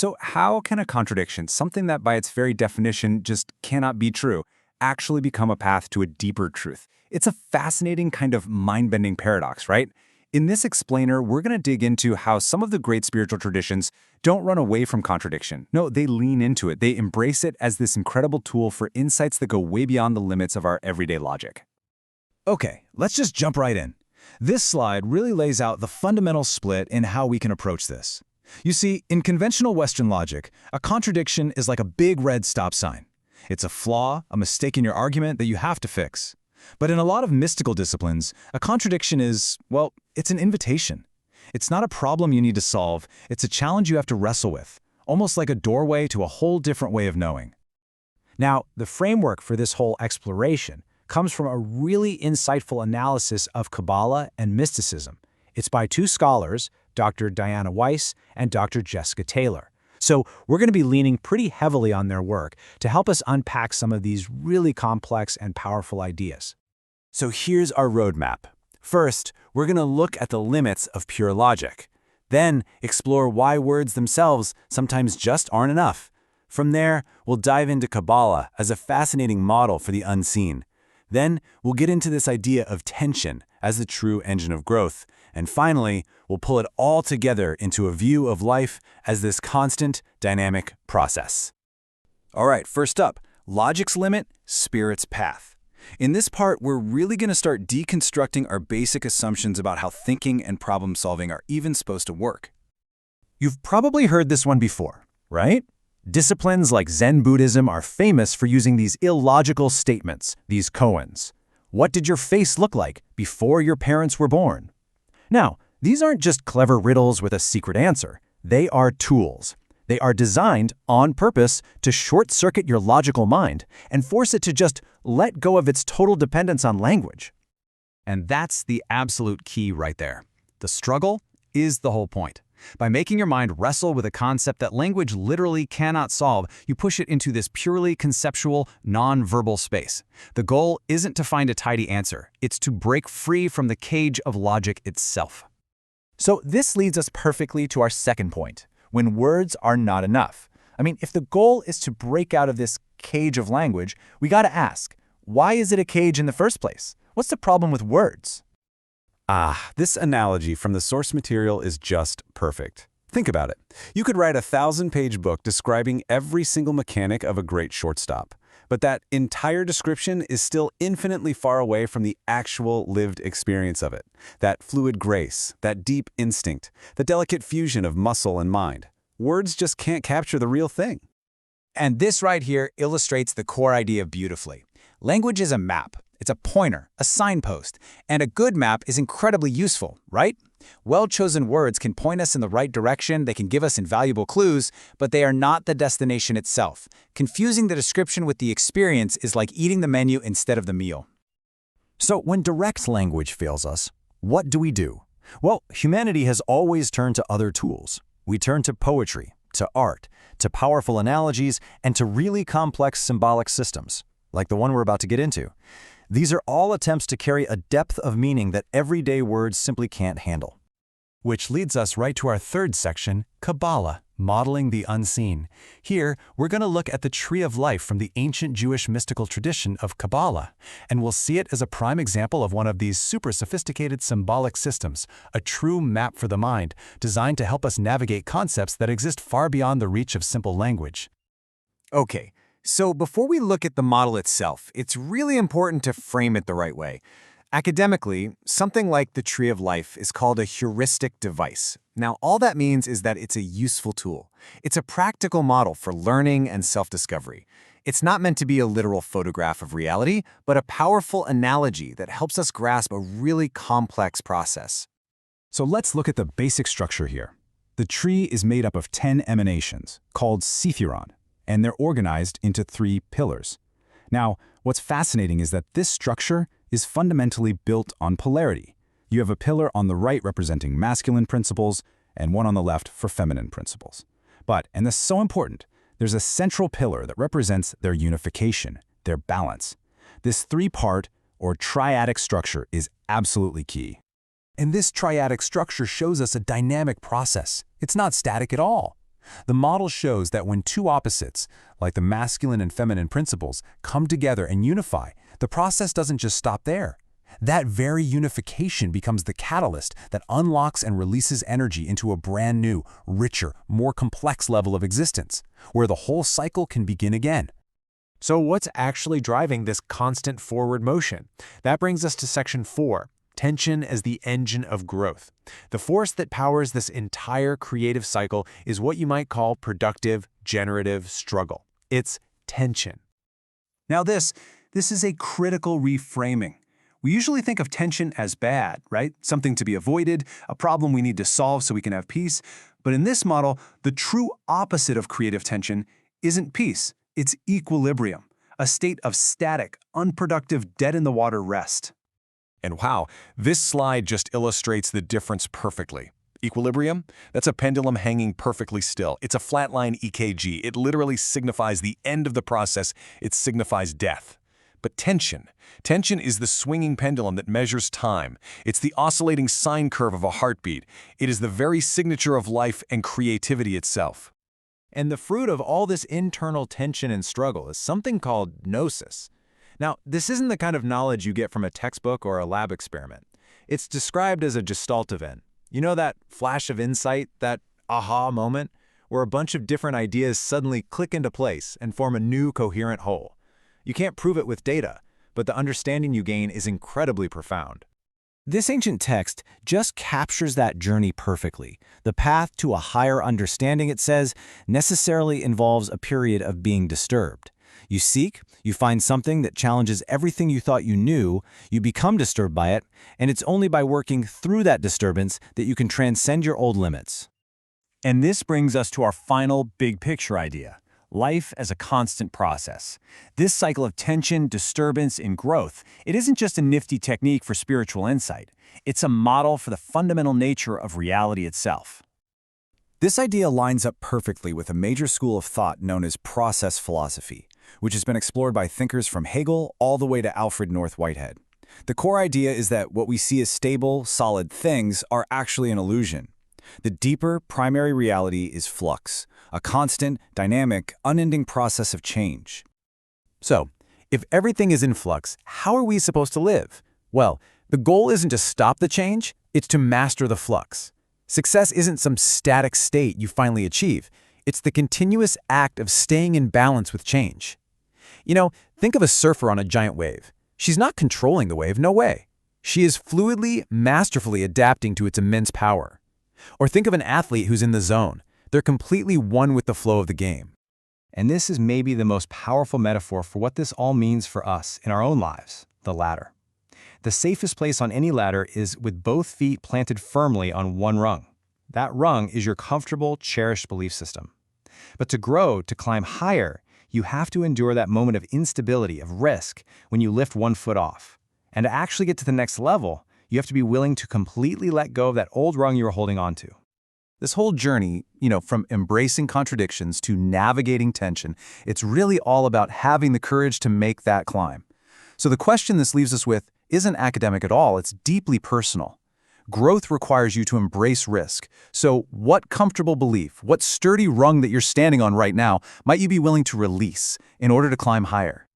So how can a contradiction, something that by its very definition just cannot be true, actually become a path to a deeper truth? It's a fascinating kind of mind-bending paradox, right? In this explainer, we're going to dig into how some of the great spiritual traditions don't run away from contradiction. No, they lean into it. They embrace it as this incredible tool for insights that go way beyond the limits of our everyday logic. Okay, let's just jump right in. This slide really lays out the fundamental split in how we can approach this. You see, in conventional Western logic, a contradiction is like a big red stop sign. It's a flaw, a mistake in your argument that you have to fix. But in a lot of mystical disciplines, a contradiction is, well, it's an invitation. It's not a problem you need to solve, it's a challenge you have to wrestle with, almost like a doorway to a whole different way of knowing. Now, the framework for this whole exploration comes from a really insightful analysis of Kabbalah and mysticism. It's by two scholars, Dr. Diana Weiss and Dr. Jessica Taylor. So we're going to be leaning pretty heavily on their work to help us unpack some of these really complex and powerful ideas. So here's our roadmap. First, we're going to look at the limits of pure logic. Then, explore why words themselves sometimes just aren't enough. From there, we'll dive into Kabbalah as a fascinating model for the unseen. Then, we'll get into this idea of tension as the true engine of growth. And finally, we'll pull it all together into a view of life as this constant, dynamic process. All right, first up, logic's limit, spirit's path. In this part, we're really going to start deconstructing our basic assumptions about how thinking and problem-solving are even supposed to work. You've probably heard this one before, right? Disciplines like Zen Buddhism are famous for using these illogical statements, these koans. What did your face look like before your parents were born? Now, these aren't just clever riddles with a secret answer. They are tools. They are designed on purpose to short-circuit your logical mind and force it to just let go of its total dependence on language. And that's the absolute key right there. The struggle is the whole point. By making your mind wrestle with a concept that language literally cannot solve, you push it into this purely conceptual, non-verbal space. The goal isn't to find a tidy answer. It's to break free from the cage of logic itself. So this leads us perfectly to our second point, when words are not enough. I mean, if the goal is to break out of this cage of language, we got to ask, why is it a cage in the first place? What's the problem with words? This analogy from the source material is just perfect. Think about it. You could write a 1,000-page book describing every single mechanic of a great shortstop, but that entire description is still infinitely far away from the actual lived experience of it. That fluid grace, that deep instinct, the delicate fusion of muscle and mind. Words just can't capture the real thing. And this right here illustrates the core idea beautifully. Language is a map. It's a pointer, a signpost, and a good map is incredibly useful, right? Well-chosen words can point us in the right direction, they can give us invaluable clues, but they are not the destination itself. Confusing the description with the experience is like eating the menu instead of the meal. So when direct language fails us, what do? Well, humanity has always turned to other tools. We turn to poetry, to art, to powerful analogies, and to really complex symbolic systems, like the one we're about to get into. These are all attempts to carry a depth of meaning that everyday words simply can't handle. Which leads us right to our third section, Kabbalah, modeling the unseen. Here, we're going to look at the tree of life from the ancient Jewish mystical tradition of Kabbalah, and we'll see it as a prime example of one of these super sophisticated symbolic systems, a true map for the mind, designed to help us navigate concepts that exist far beyond the reach of simple language. Okay. So before we look at the model itself, it's really important to frame it the right way. Academically, something like the tree of life is called a heuristic device. Now, all that means is that it's a useful tool. It's a practical model for learning and self-discovery. It's not meant to be a literal photograph of reality, but a powerful analogy that helps us grasp a really complex process. So let's look at the basic structure here. The tree is made up of 10 emanations, called sephiron, and they're organized into 3 pillars. Now, what's fascinating is that this structure is fundamentally built on polarity. You have a pillar on the right representing masculine principles and one on the left for feminine principles. But, and this is so important, there's a central pillar that represents their unification, their balance. This 3-part or triadic structure is absolutely key. And this triadic structure shows us a dynamic process. It's not static at all. The model shows that when two opposites, like the masculine and feminine principles, come together and unify, the process doesn't just stop there. That very unification becomes the catalyst that unlocks and releases energy into a brand new, richer, more complex level of existence, where the whole cycle can begin again. So what's actually driving this constant forward motion? That brings us to section 4, tension as the engine of growth. The force that powers this entire creative cycle is what you might call productive, generative struggle. It's tension. Now this is a critical reframing. We usually think of tension as bad, right? Something to be avoided, a problem we need to solve so we can have peace. But in this model, the true opposite of creative tension isn't peace, it's equilibrium, a state of static, unproductive, dead-in-the-water rest. And wow, this slide just illustrates the difference perfectly. Equilibrium? That's a pendulum hanging perfectly still. It's a flatline EKG. It literally signifies the end of the process. It signifies death. But tension is the swinging pendulum that measures time. It's the oscillating sine curve of a heartbeat. It is the very signature of life and creativity itself. And the fruit of all this internal tension and struggle is something called gnosis. Now, this isn't the kind of knowledge you get from a textbook or a lab experiment. It's described as a gestalt event. You know that flash of insight, that aha moment, where a bunch of different ideas suddenly click into place and form a new coherent whole. You can't prove it with data, but the understanding you gain is incredibly profound. This ancient text just captures that journey perfectly. The path to a higher understanding, it says, necessarily involves a period of being disturbed. You seek, you find something that challenges everything you thought you knew, you become disturbed by it, and it's only by working through that disturbance that you can transcend your old limits. And this brings us to our final big picture idea. Life as a constant process. This cycle of tension, disturbance, and growth, it isn't just a nifty technique for spiritual insight. It's a model for the fundamental nature of reality itself. This idea lines up perfectly with a major school of thought known as process philosophy, which has been explored by thinkers from Hegel all the way to Alfred North Whitehead. The core idea is that what we see as stable, solid things are actually an illusion. The deeper, primary reality is flux, a constant, dynamic, unending process of change. So, if everything is in flux, how are we supposed to live? Well, the goal isn't to stop the change, it's to master the flux. Success isn't some static state you finally achieve. It's the continuous act of staying in balance with change. You know, think of a surfer on a giant wave. She's not controlling the wave, no way. She is fluidly, masterfully adapting to its immense power. Or think of an athlete who's in the zone. They're completely one with the flow of the game. And this is maybe the most powerful metaphor for what this all means for us in our own lives, the ladder. The safest place on any ladder is with both feet planted firmly on one rung. That rung is your comfortable, cherished belief system. But to grow, to climb higher, you have to endure that moment of instability, of risk, when you lift one foot off. And to actually get to the next level, you have to be willing to completely let go of that old rung you were holding on to. This whole journey, from embracing contradictions to navigating tension, it's really all about having the courage to make that climb. So the question this leaves us with isn't academic at all, it's deeply personal. Growth requires you to embrace risk. So what comfortable belief, what sturdy rung that you're standing on right now might you be willing to release in order to climb higher?